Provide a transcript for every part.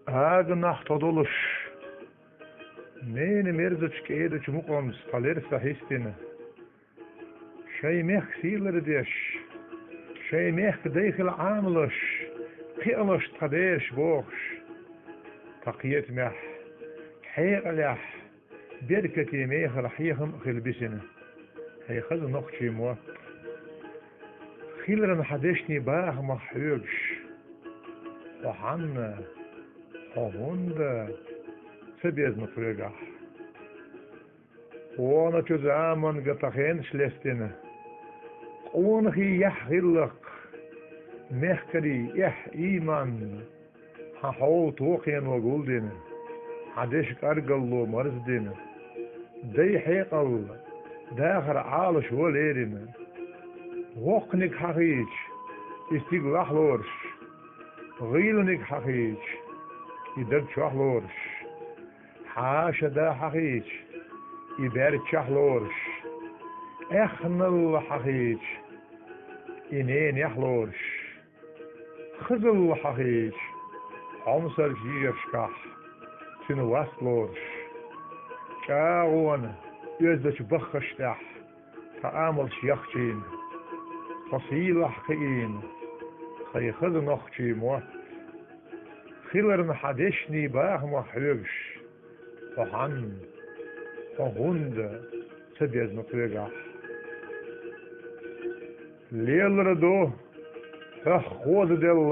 Ağına toduluş. Neyni merzuçki edeç muqams talersa histini. Şey meh sileri deş. Şey meh deyhil amılış. Qiyalış tadeş boğş. Taqiyet meh. Hayqalah. Berketi meh rahiyhim khilbisini. Hayqaz noqçi muat. Khilran hadeşni bağ mahübş. وحنا هوندا سبيز مفرقة وانا تزامن قطخين شلستنا قونخي يحغلق مخكري يح إيمان حول توقين وقولدنا حدشك أرقلو مرزدنا دي حيقل داخر عالش وليرنا وقنك حقيج استيقلاح لورش غيلنك حقيج يدرد شحلورش حاشا دا حقيج يبارد شحلورش اخنل حقيج ينين يحلورش خزل حقيج عمسر جيرشكح سنو واسلورش كاغون يزدش بخشتح تعامل شيخشين فصيل حقين خي خذ نخشي موت خيلر محدشني باخ محرقش وحن وهند سبيز مطرقح ليل ردو هخ خوز دل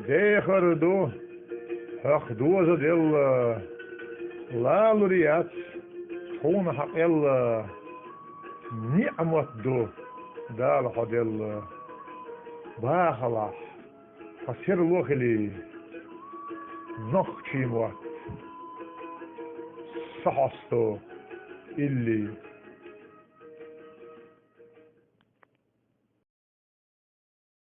ديخ ردو هخ دوز دل لال ريات خون حق يلا نعمت دو دال خدل باخلاح فسير لوخلي نخشي موت صحصتو اللي